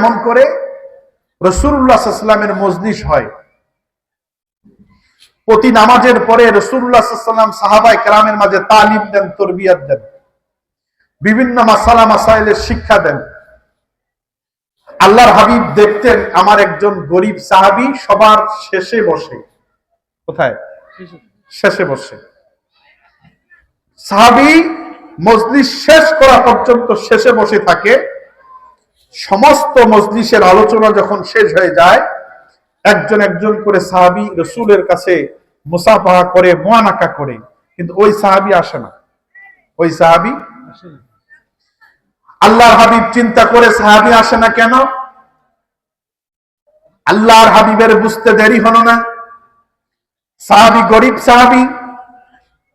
কেমন করে? রাসূলুল্লাহ সাল্লাল্লাহু আলাইহি ওয়াসাল্লামের মজলিস হয়, প্রতি নামাজের পরে রাসূলুল্লাহ সাল্লাল্লাহু আলাইহি ওয়াসাল্লাম সাহাবায়ে কেরামের মাঝে তালিম দেন, তরবিয়ত দেন, বিভিন্ন মাসালা মাসাইলের শিক্ষা দেন। আল্লাহর হাবিব দেখতেন আমার একজন গরিব সাহাবী সবার শেষে বসে। কোথায়? শেষে বসে। সাহাবী মজলিস শেষ করা পর্যন্ত শেষে বসে থাকে। সমস্ত মজলিসের আলোচনা যখন শেষ হয়ে যায়, একজন একজন করে সাহাবী রাসূলের কাছে মুসাফাহা করে, মুআনাকা করে, কিন্তু ওই সাহাবী আসে না। ওই সাহাবী আল্লাহর হাবিব চিন্তা করে সাহাবী আসে না কেন? আল্লাহর হাবিবের বুঝতে দেরি হলো না। সাহাবী গরিব সাহাবী,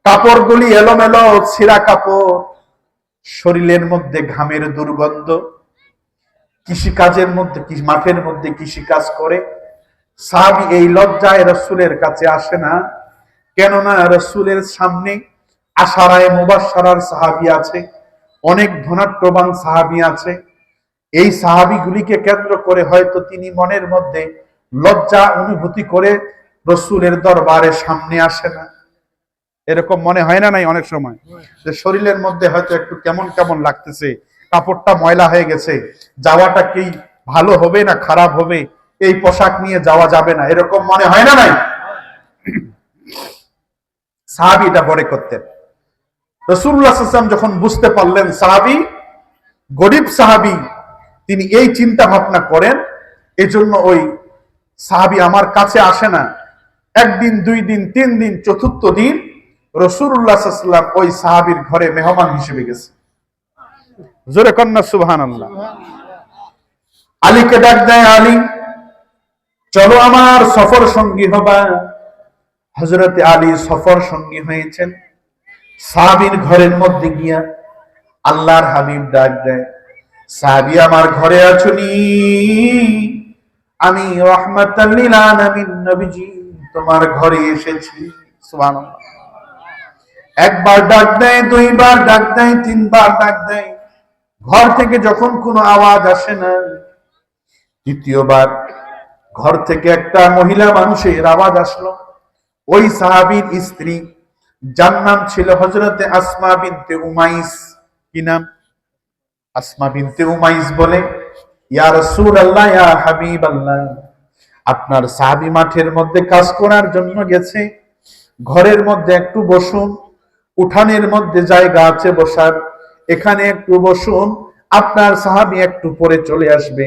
কাপড়গুলি এলোমেলো, ছিঁড়া কাপড়, শরীরের মধ্যে ঘামের দুর্গন্ধ, কৃষিকাজের মধ্যে, মাঠের মধ্যে কৃষিকাজ করে। সাহাবী এই লজ্জায় রাসূলের কাছে আসে না, কেননা রাসূলের সামনে আশারায়ে মুবাশশারার সাহাবী আছে, অনেক ধনাঢ্যবান সাহাবী আছে। এই সাহাবীগুলিকে কেন্দ্র করে হয়তো তিনি মনের মধ্যে লজ্জা অনুভূতি করে রাসূলের দরবারে সামনে আসে না। এরকম মনে হয় না? নাই অনেক সময় যে শরীরের মধ্যে হয়তো একটু কেমন কেমন লাগতেছে, কাপড়টা ময়লা হয়ে গেছে, যাওয়াটা কি ভালো হবে না খারাপ হবে, এই পোশাক নিয়ে যাওয়া যাবে না, এরকম মনে হয় না? নাই। সাহাবী এটা বড় করতেন। রাসূলুল্লাহ সাল্লাল্লাহু আলাইহি ওয়াসাল্লাম যখন বুঝতে পারলেন সাহাবী গরিব সাহাবী, তিনি এই চিন্তা ভাবনা করেন, এজন্য ওই সাহাবী আমার কাছে আসে না। একদিন, দুই দিন, তিন দিন, চতুর্থ দিন রাসূলুল্লাহ সাল্লাল্লাহু আলাইহি ওয়াসাল্লাম ওই সাহাবীর ঘরে মেহমান হিসেবে গেছে। জোরে কন্না সুবহানাল্লাহ। আলীকে ডাক দেয়, আলী চলো আমার সফর সঙ্গী হবা। হযরতে আলী সফর সঙ্গী হয়েছেন। সাহাবীর ঘরের মধ্যে গিয়া আল্লাহর হাবিব ডাক দেয়, সাহাবী আমার ঘরে আছুনি, আমি রাহমাতাল লিল আলামিন নবীজি তোমার ঘরে এসেছি। সুবহানাল্লাহ। একবার ডাক দেয়, দুইবার ডাক দেয়, তিনবার ডাক দেয়, ঘর থেকে যখন কোনো আওয়াজ আসে না, তৃতীয়বার ঘর থেকে একটা মহিলা মানুষের আওয়াজ আসলো। ওই সাহাবীর স্ত্রী, যার নাম ছিল হযরতে আসমা বিনতে উমাইস। কি নাম? আসমা বিনতে উমাইস বলে, ইয়া রাসূলুল্লাহ, ইয়া হাবিবাল্লাহ, আপনার সাহাবী মাঠের মধ্যে কাজ করার জন্য গেছে, ঘরের মধ্যে একটু বসুন, উঠানের মধ্যে জায়গা আছে বসার, এখানে একটু বসুন, আপনার সাহাবী একটু পরে চলে আসবে।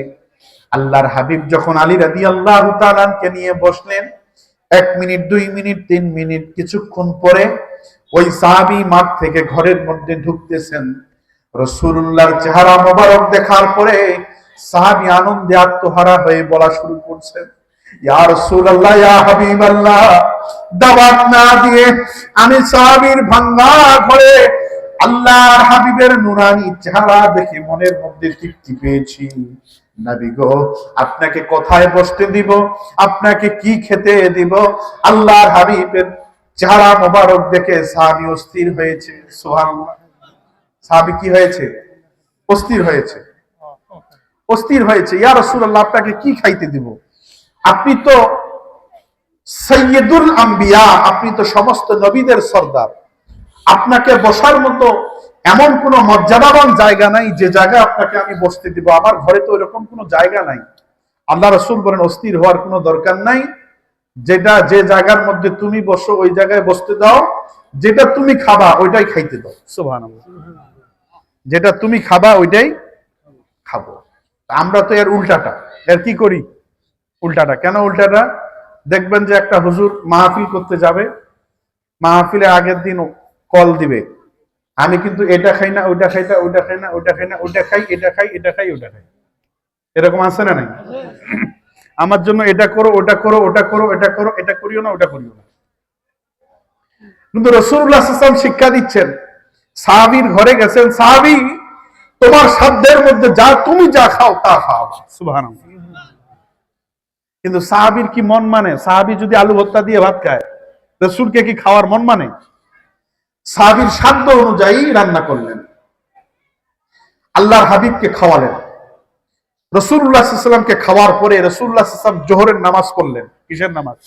আল্লাহর হাবিব যখন আলী রাদিয়াল্লাহু তাআলা কে নিয়ে বসলেন, 1 মিনিট, 2 মিনিট, 3 মিনিট, কিছুক্ষণ পরে ওই সাহাবী মাঠ থেকে ঘরের মধ্যে ঢুকতেছেন। রাসূলুল্লাহর চেহারা মোবারক দেখার পরে সাহাবী আনন্দে আত্মহারা হয়ে বলা শুরু করছেন, ইয়া রাসূলুল্লাহ, ইয়া হাবিবাল্লাহ, দাওয়াত না দিয়ে আমি সাহাবীর ভাঙা ঘরে আল্লাহর হাবিবের নুরানি চেহারা দেখে মনের মধ্যে তৃপ্তি পেয়েছি। নবী গো, আপনাকে কোথায় বসতে দিব, আপনাকে কি খেতে দিব? আল্লাহর হাবিবের চেহারা মোবারক দেখে সাহাবী অস্থির হয়েছে। সুবহানাল্লাহ। সাহাবী কি হয়েছে? অস্থির হয়েছে। অস্থির হয়েছে। ইয়া রাসূলুল্লাহ, আপনাকে কি খাইতে দিব? আপনি তো সাইয়্যিদুল আম্বিয়া, আপনি তো সমস্ত নবীদের সরদার, আপনাকে বসার মতো এমন কোন মর্যাদাবান জায়গা নাই যে জায়গায় আপনাকে আমি বসতে দিব। আমার ঘরে তো এরকম কোনো জায়গা নাই। আল্লাহ রাসূল বলেন, অস্থির হওয়ার কোনো দরকার নাই, যেটা যে জায়গার মধ্যে তুমি বসো ওই জায়গায় বসতে দাও, যেটা তুমি খাবা ওইটাই খাইতে দাও। সুবহানাল্লাহ। যেটা তুমি খাবা ওইটাই খাবো। আমরা তো এর উল্টাটা, এর কি করি? উল্টাটা। কেন উল্টাটা? দেখবেন যে একটা হুজুর মাহফিল করতে যাবে, মাহফিলে আগের দিন কল দিবে, আমি কিন্তু এটা খাই না, ওইটা খাই না, ওইটা খাই না, ওইটা খাই না, ওইটা খাই, এটা খাই, এটা খাই, ওটা খাই। এরকম আছে না নাই? আমার জন্য এটা করো, ওটা করো, ওটা করো, এটা করো, এটা করিও না, ওটা করিও না। কিন্তু রাসূলুল্লাহ সাল্লাল্লাহু আলাইহি ওয়াসাল্লাম শিক্ষা দিচ্ছেন, সাহাবীর ঘরে গেছেন, সাহাবী তোমার সাধ্যের মধ্যে যা তুমি যা খাও তা খাও। সুবহানাল্লাহ। কিন্তু সাহাবীর কি মন মানে? সাহাবী যদি আলু ভর্তা দিয়ে ভাত খায়, রাসূলকে কি খাওয়ার মন মানে? সাহাবীর সাধ্য অনুযায়ী রান্না করলেন, আল্লাহর হাবিবকে খাওয়ালেন। রাসূলুল্লাহ সাল্লাল্লাহু আলাইহি ওয়াসাল্লামকে খাওয়ার পরে রাসূলুল্লাহ সাল্লাল্লাহু আলাইহি ওয়াসাল্লাম জোহরের নামাজ পড়লেন। কিসের নামাজ?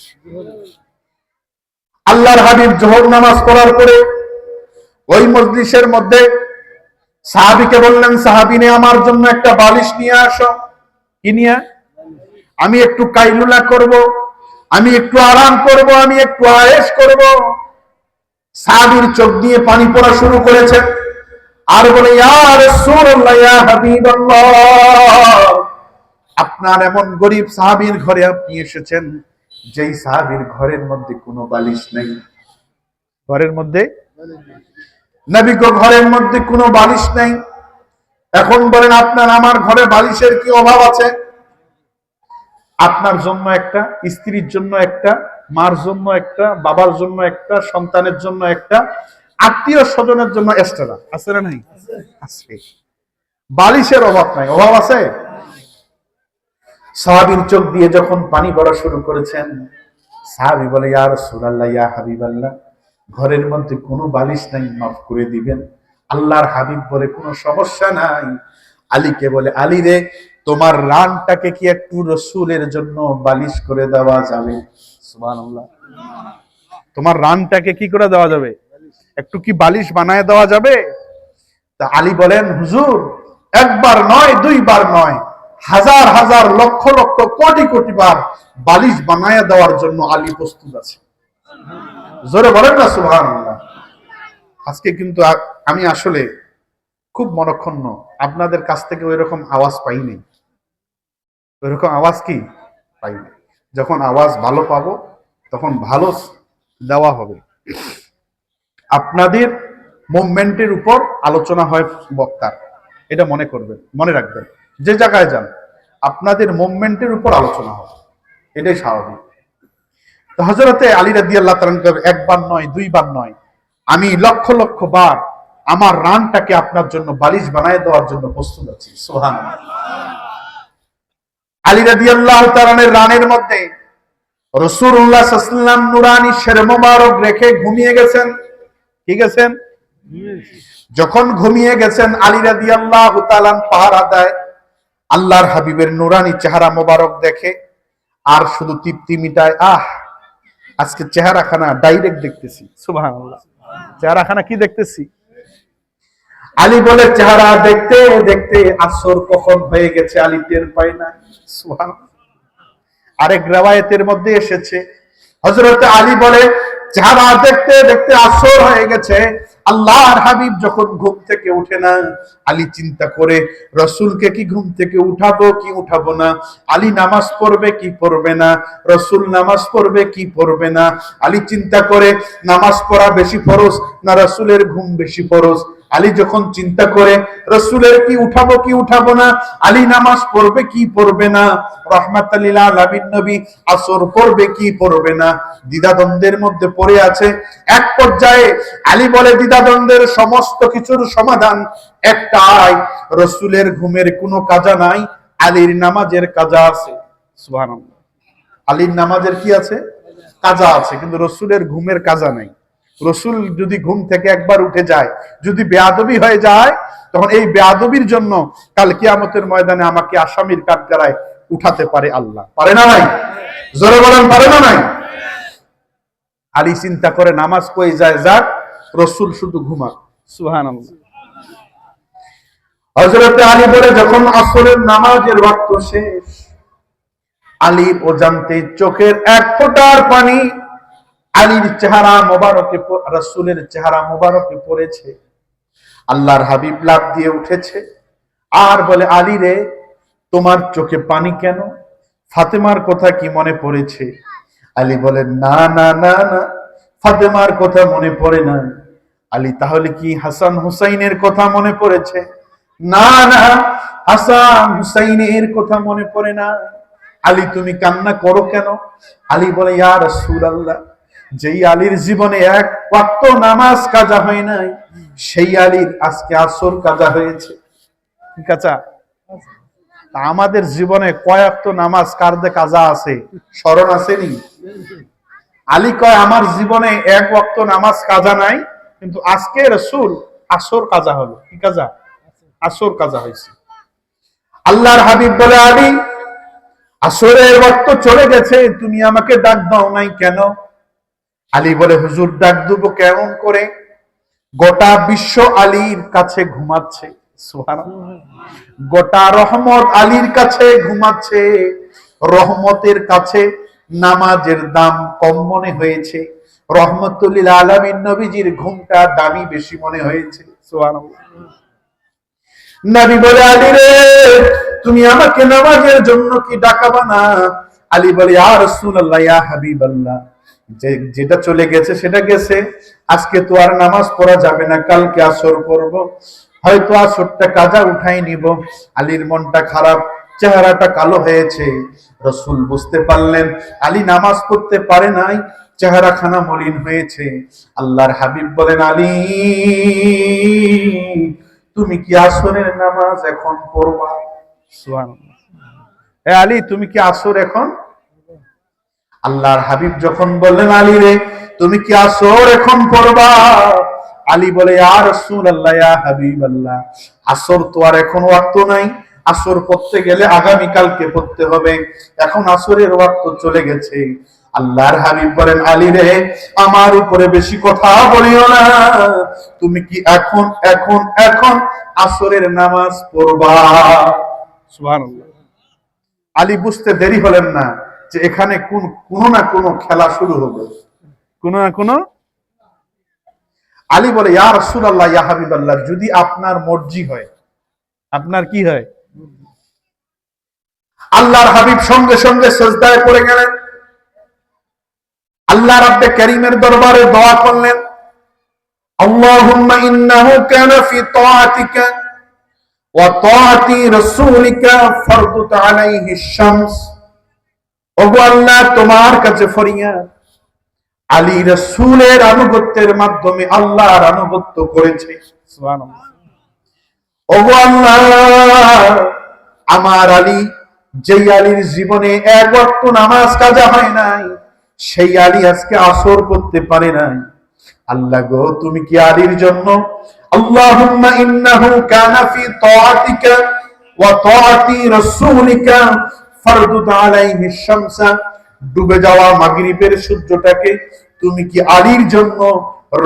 আল্লাহর হাবিব জোহর নামাজ পড়ার পরে ওই মজলিসের মধ্যে সাহাবীকে বললেন, সাহাবীনে আমার জন্য একটা বালিশ নিয়ে আসো। কি নিয়ে? আমি একটু কাইলুলা করব, আমি একটু আরাম করব, আমি একটু আয়েশ করব। সাহাবীর চোখ দিয়ে পানি পড়া শুরু করেছে আর বলে, ইয়া রাসূলুল্লাহ, ইয়া হাবিবাল্লাহ, আপনার এমন গরিব সাহাবীর ঘরে আপনি এসেছেন যেই সাহাবীর ঘরের মধ্যে কোনো বালিশ নেই। ঘরের মধ্যে নবী গো ঘরের মধ্যে কোনো বালিশ নেই। এখন বলেন আপনার আমার ঘরে বালিশের কি অভাব আছে? আপনার জন্য একটা, স্ত্রীর জন্য একটা, মার জন্য একটা, বাবার জন্য একটা, সন্তানের জন্য একটা, আত্মীয় স্বজনের জন্য এক্সট্রা আছে না? নাই? আছে। বালিশের অভাব নাই। অভাব আছে? সাহাবীর চোখ দিয়ে যখন পানি পড়া শুরু করেছেন, সাহাবী বলে, ইয়া রাসূলুল্লাহ, ইয়া হাবিবাল্লাহ, ঘরের মধ্যে কোনো বালিশ নাই, মাফ করে দিবেন। আল্লাহর হাবিব বলে, কোনো সমস্যা নাই। আলীকে বলে, আলী রে, তোমার রানটাকে কি একটু রাসূলের জন্য বালিশ করে দেওয়া যাবে? সুবহানাল্লাহ। তোমার রানটাকে কি করে দেওয়া যাবে? একটু কি বালিশ বানায় দেওয়া যাবে? তা আলী বলেন, হুজুর, একবার নয়, দুইবার নয়, হাজার হাজার লক্ষ লক্ষ কোটি কোটি বার বালিশ বানায় দেওয়ার জন্য আলী প্রস্তুত আছে। জোরে বলেন না সুবহানাল্লাহ। আজকে কিন্তু আমি আসলে খুব মনক্ষুণ্ণ, আপনাদের কাছ থেকে ওই রকম আওয়াজ পাইনি। ওই রকম আওয়াজ কি পাইনি। যখন আওয়াজ ভালো পাবো তখন ভালো দেওয়া হবে। আপনাদের মুভমেন্টের উপর আলোচনা হয় বক্তার, এটা মনে করবেন, মনে রাখবেন। যে জায়গায় যান আপনাদের মুভমেন্টের উপর আলোচনা হবে, এটাই স্বাভাবিক। তো হযরতে আলী রাদিয়াল্লাহু তাআলা একবার নয়, দুইবার নয়, আমি লক্ষ লক্ষ বার আমার রানটাকে আপনার জন্য বালিশ বানায় দেওয়ার জন্য প্রস্তুত আছি। সুবহানাল্লাহ। আলী রাদিয়াল্লাহু তাআলার রানের মধ্যে রাসূলুল্লাহ সাল্লাল্লাহু আলাইহি ওয়াসাল্লাম নুরানি শের মোবারক রেখে ঘুমিয়ে গেছেন। কি গেছেন? যখন ঘুমিয়ে গেছেন, আলী রাদিয়াল্লাহু তাআলা পাহারা দেয়। আল্লাহর হাবিবের নুরানি চেহারা মোবারক দেখে আর শুধু তৃপ্তি মিটায়, আহ, আজকে চেহারাখানা ডাইরেক্ট দেখতেছি। সুবহানাল্লাহ। চেহারাখানা কি দেখতেছি? আলী বলে, চেহারা দেখতে দেখতে আসর কখন হয়ে গেছে আলী টের পায় না। সুবহানাল্লাহ। আরেক রিওয়ায়াতের মধ্যে এসেছে, হযরত আলী বলে, চেহারা দেখতে দেখতে আসর হয়ে গেছে। আল্লাহর হাবিব যখন ঘুম থেকে উঠে না, আলী চিন্তা করে রাসূলকে কি ঘুম থেকে উঠাবো কি উঠাবো না, আলী নামাজ পড়বে কি পড়বে না, রাসূল নামাজ পড়বে কি পড়বে না। আলী চিন্তা করে নামাজ পড়া বেশি ফরজ না রাসূলের ঘুম বেশি ফরজ। আলী যখন চিন্তা করে রাসূলের কি উঠাবো না, আলী নামাজ পড়বে কি পড়বে না, রাহমাতাল লিল আলামিন নবী আসর পড়বে কি পড়বে না, দ্বিধাদ্বন্দ্বের মধ্যে পড়ে আছে। এক পর্যায়ে আলী বলে, দ্বিধাদ্বন্দ্বের সমস্ত কিছুর সমাধান একটাই, রাসূলের ঘুমের কোনো কাজা নাই, আলীর নামাজের কাজা আছে। সুবহানাল্লাহ। আলীর নামাজের কি আছে? কাজা আছে, কিন্তু রাসূলের ঘুমের কাজা নাই। রাসূল যদি ঘুম থেকে একবার উঠে যায়, যদি বেয়াদবি হয়ে যায়, তখন এই বেয়াদবির জন্য কাল কিয়ামতের ময়দানে আমাকে আসামির কাঠগড়ায় উঠাতে পারে আল্লাহ। পারে না নাই? জোরে বলেন, পারে না নাই? আলী চিন্তা করে নামাজ কই যায় যাক, রাসূল শুধু ঘুমাক। সুবহানাল্লাহ। হযরত আলী বলে, যখন আসরের নামাজের ওয়াক্ত শেষ, আলী ও জানতে চোখের এক ফোঁটার পানি আলীর চেহারা মোবারকে, রাসূলের চেহারা মোবারকে পড়েছে। আল্লাহর হাবিব লাফ দিয়ে উঠেছে আর বলে, আলী রে, তোমার চোখে পানি কেন? ফাতেমার কথা কি মনে পড়েছে? আলী বলে, না না না না, ফাতেমার কথা মনে পড়ে না। আলী, তাহলে কি হাসান হুসাইনের কথা মনে পড়েছে? না না, হাসান হুসাইনের কথা মনে পড়ে না। আলী, তুমি কান্না করো কেন? আলী বলে, ইয়া রাসূলুল্লাহ, যেই আলীর জীবনে এক ওয়াক্ত নামাজ কাজা হয় নাই, সেই আলীর আজকে আসর কাজা হয়েছে। কি কাজা? আমাদের জীবনে কয়েকটা নামাজ কারদে কাজা আছে, স্মরণ আসেনি? আলী কয়, আমার জীবনে এক ওয়াক্ত নামাজ কাজা নাই, কিন্তু আজকে রাসূল আসর কাজা হলো। কি কাজা? আসর কাজা হয়েছে। আল্লাহর হাবিব বলে, আলী আসরের ওয়াক্ত চলে গেছে, তুমি আমাকে ডাক দাও নাই কেন? আলী বলে, হুজুর ডাক দেবো কেমন করে? গোটা বিশ্ব আলীর কাছে ঘুমাচ্ছে। সুবহানাল্লাহ। গোটা রহমত আলীর কাছে ঘুমাচ্ছে। রহমতের কাছে নামাজের দাম কম মনে হয়েছে, রহমতুল্লিল আলামিন নবীজির ঘুমটা দামি বেশি মনে হয়েছে। সুবহানাল্লাহ। নবী বলে, আলী রে, তুমি আমাকে নামাজের জন্য কি ডাকাবা না? আলী বলে, ইয়া রাসূলুল্লাহ, ইয়া হাবিবাল্লাহ, যেটা চলে গেছে সেটা গেছে। আজকে তো আর নামাজ পড়া যাবে না, কালকে আসর পড়ব, হয়তো আসরটা কাজা উঠাই নিব। আলীর মনটা খারাপ, চেহারাটা কালো হয়েছে। রাসূল বুঝতে পারলেন আলী নামাজ পড়তে পারে নাই, চেহারা খানা মলিন হয়েছে। আল্লাহর হাবিব বলেন, আলী তুমি কি আসরের নামাজ এখন পড়বা? সুবহানাল্লাহ। এ আলী, তুমি কি আসর এখন? আল্লাহর হাবিব যখন বললেন, আলী রে, তুমি কি আসর এখন পড়বা? আলী বলে, ইয়া রাসূলুল্লাহ, ইয়া হাবিবাল্লাহ, আসর তো আর এখন ওয়াক্ত নাই। আসর পড়তে গেলে আগামী কালকে পড়তে হবে, এখন আসরের ওয়াক্ত চলে গেছে। আল্লাহর হাবিব বলেন, আলী রে, আমার উপরে বেশি কথা বলিও না, তুমি কি এখন এখন এখন আসরের নামাজ পড়বা? সুবহানাল্লাহ। আলী বুঝতে দেরি হলেন না যে এখানে কোনো না কোনো খেলা শুরু হবে, কোনো না কোনো। আলী বলে, ইয়া রাসূলুল্লাহ, ইয়া হাবিবাল্লাহ, যদি আপনার মর্জি হয়। আপনার কি হয়? আল্লাহর হাবিব সঙ্গে সঙ্গে সিজদায় পড়ে গেলেন। আল্লাহ রাব্বে কারীমের দরবারে দোয়া করলেন, আল্লাহুম্মা ইন্নাহু কানা ফি তাআতিকা ওয়া তাআতি রাসূলিকা ফারদুত আলাইহি শামস। ওগো আল্লাহ, তোমার কাছে ফরিয়াদ, আলী রাসূলের আনুগত্যের মাধ্যমে আল্লাহর আনুগত্য করেছে। সুবহানাল্লাহ। ওগো আল্লাহ, আমার আলী, যেই আলীর জীবনে এক ওয়াক্ত নামাজ কাজা হয় নাই, সেই আলী আজকে আসর করতে পারে নাই। আল্লাহ গো, তুমি কি আলীর জন্য, আল্লাহুম্মা ইন্নাহু কানা ফি তাআতিকা ওয়া তাআতি রাসূলিকা ফারদুত আলাইহি শামসা, ডুবে যাওয়া মাগরিবের সূর্যটাকে তুমি কি আলীর জন্য,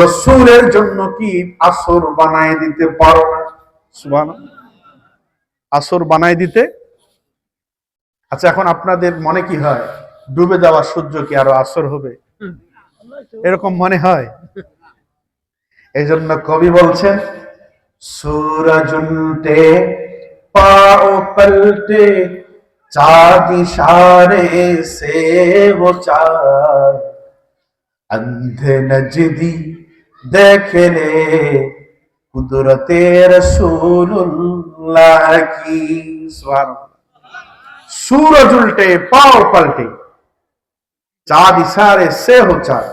রাসূলের জন্য কি আসর বানায় দিতে পারো না? সুবহানাল্লাহ। আসর বানায় দিতে। আচ্ছা, এখন আপনাদের মনে কি হয়, ডুবে যাওয়া সূর্য কি আরো আসর হবে? এরকম মনে হয়? এই জন্য কবি বলছেন, सूरज उल्टे पाँव पलटे, चाँद इशारे से वो चाँद, अंधे नजदी देख ले कुदरते रसूलुल्लाह की। सूरज उल्टे पाँव पलटे, चाँद इशारे से हो चाँद।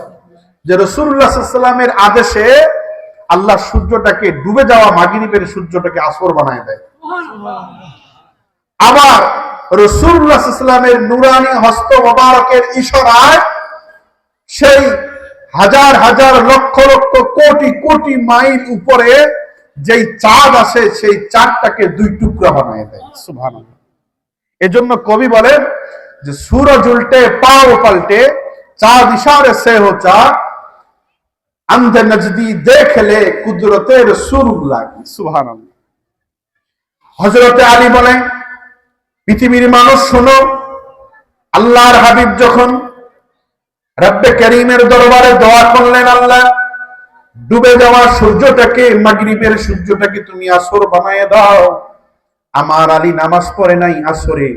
যে রাসূলুল্লাহ সাল্লাল্লাহু আলাইহি ওয়াসাল্লামের আদেশে আল্লাহ সূর্যটাকে, ডুবে যাওয়া মাগরিবের সূর্যটাকে আসর বানায় দেয়। আবার রাসূলুল্লাহ সাল্লাল্লাহু আলাইহি ওয়াসাল্লামের নূরানী হস্ত মোবারকের ইশারায় সেই হাজার হাজার লক্ষ লক্ষ কোটি কোটি মাইল উপরে যেই চাঁদ আসে, সেই চাঁদটাকে দুই টুকরা বানায় দেয়। সুবহানাল্লাহ। এজন্য কবি বলেন যে সূরজ উল্টে পাও পাল্টে, চাঁদ ইশারে সে হো চাঁদ, अंधे नजदी देख ले कुदरते रसूलुल्लाह की। सुबहानाल्लाह। হযরতে আলী বলেন, পৃথিবীর মানুষ শোনো, আল্লাহর হাবিব যখন রব্বে কারীমের দরবারে দোয়া করলেন, আল্লাহ ডুবে যাওয়া সূর্যটাকে, মাগরিবের সূর্যটাকে তুমি আসর বানায় দাও। আমার আলী নামাজ পড়ে নাই আসরে।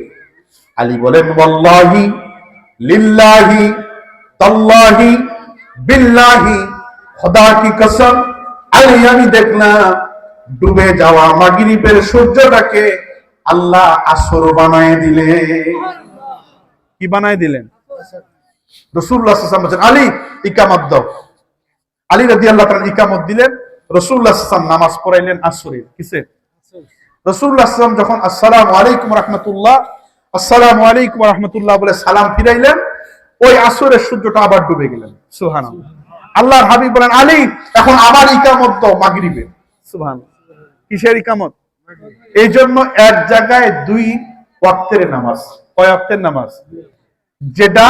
আলী বলেন, ওয়াল্লাহি লিল্লাহি তাল্লাহি বিল্লাহি, খোদা কি কসম, আলী আমি দেখলাম ডুবে যাওয়া মাগরিবের সূর্যটাকে আল্লাহ আসর বানায় দিলেন। কি বানায় দিলেন? রাসূলুল্লাহ সাল্লাল্লাহু আলাইহি ওয়াসাল্লাম বলেন, আলী ইকামত দাও। আলী রাদিয়াল্লাহু তাআলা ইকামত দিলেন, রাসূলুল্লাহ সাল্লাল্লাহু আলাইহি ওয়াসাল্লাম নামাজ পড়াইলেন আসরের। কিসের? রাসূলুল্লাহ সাল্লাল্লাহু আলাইহি ওয়াসাল্লাম যখন আসসালামু আলাইকুম ওয়া রাহমাতুল্লাহ, আসসালামু আলাইকুম ওয়া রাহমাতুল্লাহ বলে সালাম ফিরাইলেন, ওই আসরের সূর্যটা আবার ডুবে গেলেন। সুবহানাল্লাহ। আল্লাহর হাবিব বলেন, আলী এখন আবার ইকামত দাও মাগরিবে। সুবহানাল্লাহ। কিসের ইকামত? এই জন্য এক জায়গায় 2 ওয়াক্তের নামাজ। কয় ওয়াক্তের নামাজ? যেটা